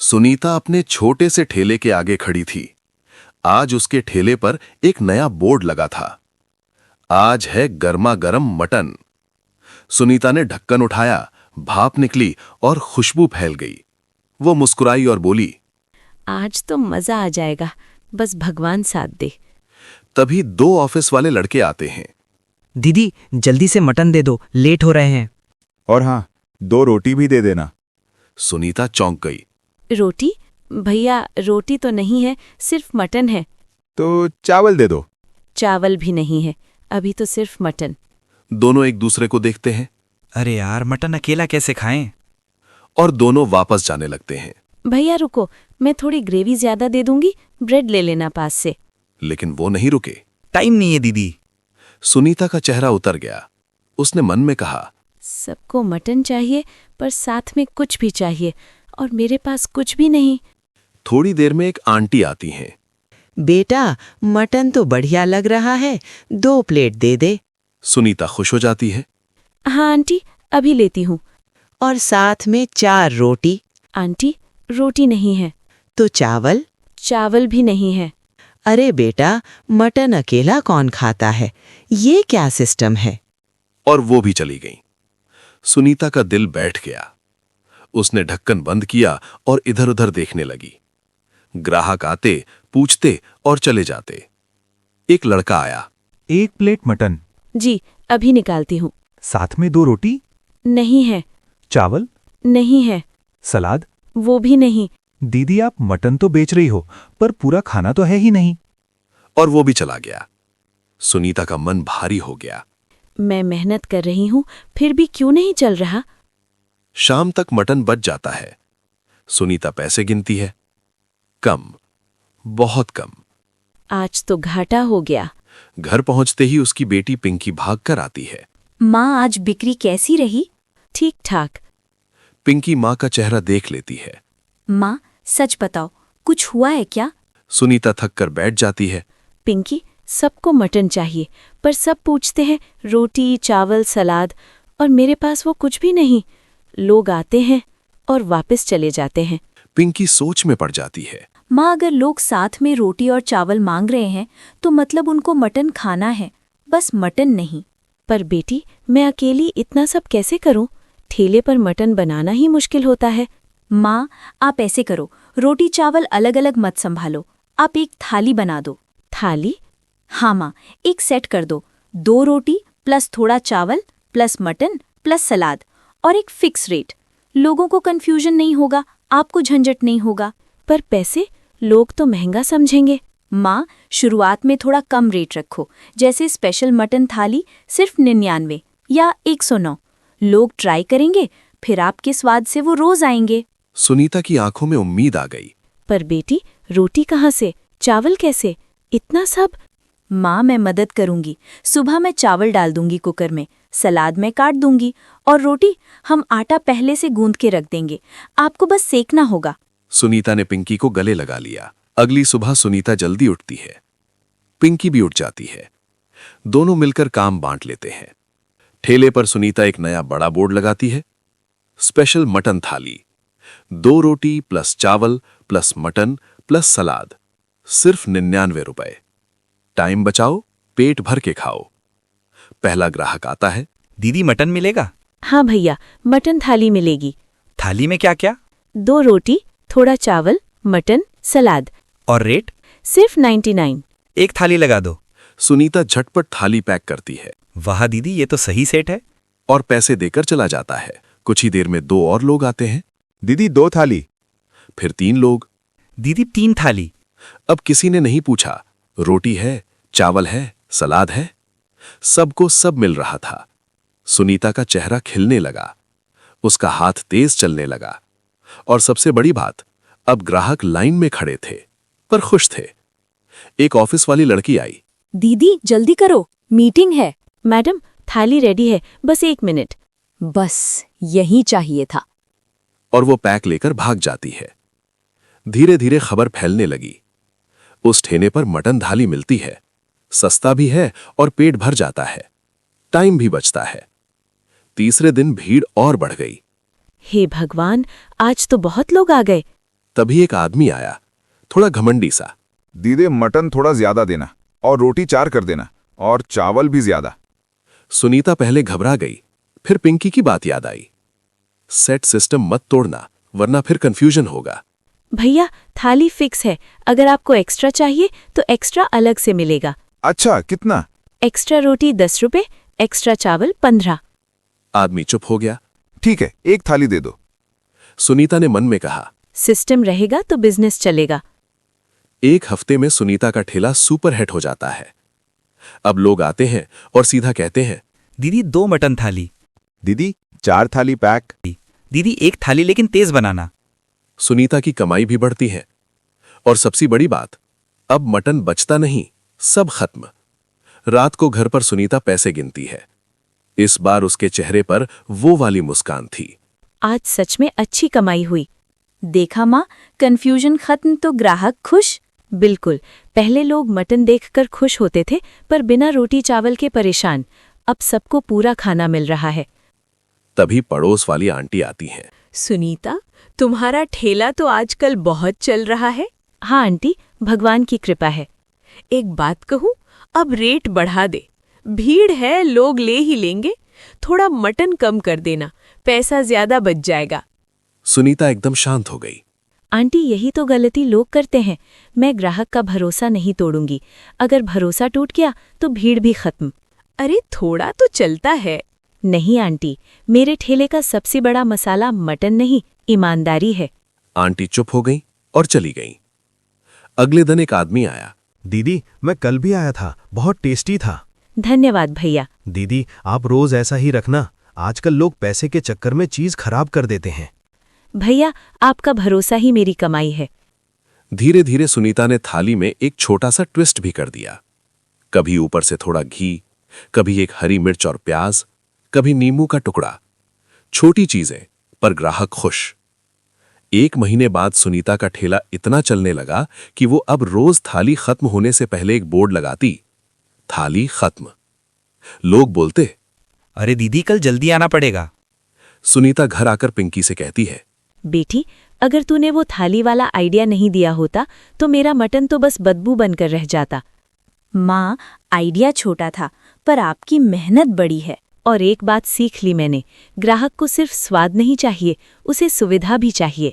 सुनीता अपने छोटे से ठेले के आगे खड़ी थी। आज उसके ठेले पर एक नया बोर्ड लगा था। आज है गर्मा गर्म मटन। सुनीता ने ढक्कन उठाया, भाप निकली और खुशबू फैल गई। वो मुस्कुराई और बोली, आज तो मजा आ जाएगा, बस भगवान साथ दे। तभी दो ऑफिस वाले लड़के आते हैं। दीदी जल्दी से मटन दे दो, लेट हो रहे हैं। और हाँ, 2 रोटी भी दे देना। सुनीता चौंक गई। रोटी? भैया रोटी तो नहीं है, सिर्फ मटन है। तो चावल दे दो। चावल भी नहीं है, अभी तो सिर्फ मटन। दोनों एक दूसरे को देखते हैं अरे यार, मटन अकेला कैसे खाएं? और दोनों वापस जाने लगते हैं। भैया रुको, मैं थोड़ी ग्रेवी ज्यादा दे दूंगी, ब्रेड ले लेना पास से। लेकिन वो नहीं रुके। टाइम नहीं है दीदी। सुनीता का चेहरा उतर गया। उसने मन में कहा, सबको मटन चाहिए पर साथ में कुछ भी चाहिए, और मेरे पास कुछ भी नहीं। थोड़ी देर में एक आंटी आती हैं। बेटा, मटन तो बढ़िया लग रहा है, 2 प्लेट दे दे। सुनीता खुश हो जाती है। हाँ आंटी, अभी लेती हूँ। और साथ में 4 रोटी। आंटी रोटी नहीं है। तो चावल? चावल भी नहीं है। अरे बेटा, मटन अकेला कौन खाता है? ये क्या सिस्टम है? और वो भी चली गई। सुनीता का दिल बैठ गया। उसने ढक्कन बंद किया और इधर उधर देखने लगी। ग्राहक आते, पूछते और चले जाते। एक लड़का आया। 1 प्लेट मटन, जी अभी निकालती हूँ। साथ में 2 रोटी, नहीं है। चावल, नहीं है। सलाद। वो भी नहीं। दीदी आप मटन तो बेच रही हो, पर पूरा खाना तो है ही नहीं। और वो भी चला गया। सुनीता का मन भारी हो गया। मैं मेहनत कर रही हूँ, फिर भी क्यों नहीं चल रहा? शाम तक मटन बच जाता है। सुनीता पैसे गिनती है। कम, बहुत कम। आज तो घाटा हो गया। घर पहुंचते ही उसकी बेटी पिंकी भागकर आती है। माँ आज बिक्री कैसी रही? ठीक ठाक। पिंकी माँ का चेहरा देख लेती है। माँ सच बताओ, कुछ हुआ है क्या? सुनीता थक कर बैठ जाती है। पिंकी, सबको मटन चाहिए, पर सब पूछते हैं रोटी, चावल, सलाद, और मेरे पास वो कुछ भी नहीं। लोग आते हैं और वापस चले जाते हैं। पिंकी सोच में पड़ जाती है। माँ अगर लोग साथ में रोटी और चावल मांग रहे हैं तो मतलब उनको मटन खाना है, बस मटन नहीं। पर बेटी, मैं अकेली इतना सब कैसे करूं? ठेले पर मटन बनाना ही मुश्किल होता है। माँ आप ऐसे करो, रोटी चावल अलग अलग मत संभालो, आप एक थाली बना दो। थाली? हाँ माँ, एक सेट कर दो, 2 रोटी प्लस थोड़ा चावल प्लस मटन प्लस सलाद, और एक फिक्स रेट। लोगों को कंफ्यूजन नहीं होगा, आपको झंझट नहीं होगा। पर पैसे? लोग तो महंगा समझेंगे। माँ शुरुआत में थोड़ा कम रेट रखो, जैसे स्पेशल मटन थाली सिर्फ 99 या 109। लोग ट्राई करेंगे, फिर आपके स्वाद से वो रोज आएंगे। सुनीता की आंखों में उम्मीद आ गई। पर बेटी, रोटी कहाँ से, चावल कैसे, इतना सब? माँ मैं मदद करूंगी। सुबह मैं चावल डाल दूंगी कुकर में, सलाद में काट दूंगी, और रोटी हम आटा पहले से गूंद के रख देंगे, आपको बस सेकना होगा। सुनीता ने पिंकी को गले लगा लिया। अगली सुबह सुनीता जल्दी उठती है। पिंकी भी उठ जाती है। दोनों मिलकर काम बांट लेते हैं। ठेले पर सुनीता एक नया बड़ा बोर्ड लगाती है। स्पेशल मटन थाली, 2 रोटी प्लस चावल प्लस मटन प्लस सलाद, सिर्फ 99 रुपए। टाइम बचाओ, पेट भर के खाओ। पहला ग्राहक आता है। दीदी मटन मिलेगा? हाँ भैया, मटन थाली मिलेगी। थाली में क्या क्या? 2 रोटी, थोड़ा चावल, मटन, सलाद। और रेट? सिर्फ 99। एक थाली लगा दो। सुनीता झटपट थाली पैक करती है वाह दीदी, ये तो सही सेट है। और पैसे देकर चला जाता है। कुछ ही देर में 2 और लोग आते हैं। दीदी 2 थाली। फिर 3 लोग। दीदी 3 थाली। अब किसी ने नहीं पूछा रोटी है, चावल है, सलाद है। सबको सब मिल रहा था। सुनीता का चेहरा खिलने लगा। उसका हाथ तेज चलने लगा। और सबसे बड़ी बात, अब ग्राहक लाइन में खड़े थे, पर खुश थे। एक ऑफिस वाली लड़की आई। दीदी जल्दी करो, मीटिंग है। मैडम, थाली रेडी है, बस 1 मिनट। बस यही चाहिए था। और वो पैक लेकर भाग जाती है। धीरे धीरे खबर फैलने लगी। उस ठेले पर मटन थाली मिलती है, सस्ता भी है और पेट भर जाता है। टाइम भी बचता है। तीसरे दिन भीड़ और बढ़ गई। हे भगवान, आज तो बहुत लोग आ गए। तभी एक आदमी आया, थोड़ा घमंडी सा। दीदी मटन थोड़ा ज्यादा देना और रोटी 4 कर देना और चावल भी ज्यादा। सुनीता पहले घबरा गई, फिर पिंकी की बात याद आई। सेट सिस्टम मत तोड़ना, वरना फिर कंफ्यूजन होगा। भैया थाली फिक्स है, अगर आपको एक्स्ट्रा चाहिए तो एक्स्ट्रा अलग से मिलेगा। अच्छा, कितना? एक्स्ट्रा रोटी 10 रुपए, एक्स्ट्रा चावल 15। आदमी चुप हो गया। ठीक है, एक थाली दे दो। सुनीता ने मन में कहा। सिस्टम रहेगा तो बिजनेस चलेगा। एक हफ्ते में सुनीता का ठेला सुपर हिट हो जाता है। अब लोग आते हैं और सीधा कहते हैं, दीदी 2 मटन थाली। दीदी 4 थाली पैक। दीदी 1 थाली लेकिन तेज बनाना। सुनीता की कमाई भी बढ़ती है। और सबसे बड़ी बात, अब मटन बचता नहीं, सब खत्म। रात को घर पर सुनीता पैसे गिनती है। इस बार उसके चेहरे पर वो वाली मुस्कान थी। आज सच में अच्छी कमाई हुई। देखा माँ, कंफ्यूजन खत्म तो ग्राहक खुश। बिल्कुल, पहले लोग मटन देखकर खुश होते थे, पर बिना रोटी चावल के परेशान। अब सबको पूरा खाना मिल रहा है। तभी पड़ोस वाली आंटी आती हैं। सुनीता, तुम्हारा ठेला तो आजकल बहुत चल रहा है। हाँ आंटी, भगवान की कृपा है। एक बात कहूँ, अब रेट बढ़ा दे। भीड़ है, लोग ले ही लेंगे। थोड़ा मटन कम कर देना, पैसा ज्यादा बच जाएगा। सुनीता एकदम शांत हो गई। आंटी यही तो गलती लोग करते हैं। मैं ग्राहक का भरोसा नहीं तोड़ूंगी। अगर भरोसा टूट गया तो भीड़ भी खत्म। अरे थोड़ा तो चलता है। नहीं आंटी, मेरे ठेले का सबसे बड़ा मसाला मटन नहीं, ईमानदारी है। आंटी चुप हो गई और चली गई। अगले दिन एक आदमी आया। दीदी, मैं कल भी आया था, बहुत टेस्टी था। धन्यवाद भैया। दीदी, आप रोज ऐसा ही रखना। आजकल लोग पैसे के चक्कर में चीज खराब कर देते हैं। भैया, आपका भरोसा ही मेरी कमाई है। धीरे धीरे सुनीता ने थाली में एक छोटा सा ट्विस्ट भी कर दिया। कभी ऊपर से थोड़ा घी, कभी एक हरी मिर्च और प्याज, कभी नींबू का टुकड़ा। छोटी चीजें, पर ग्राहक खुश। 1 महीने बाद सुनीता का ठेला इतना चलने लगा कि वो अब रोज थाली खत्म होने से पहले एक बोर्ड लगाती, थाली खत्म। लोग बोलते, अरे दीदी कल जल्दी आना पड़ेगा। सुनीता घर आकर पिंकी से कहती है, बेटी, अगर तूने वो थाली वाला आइडिया नहीं दिया होता तो मेरा मटन तो बस बदबू बनकर रह जाता। माँ, आइडिया छोटा था, पर आपकी मेहनत बड़ी है। और एक बात सीख ली मैंने, ग्राहक को सिर्फ स्वाद नहीं चाहिए, उसे सुविधा भी चाहिए।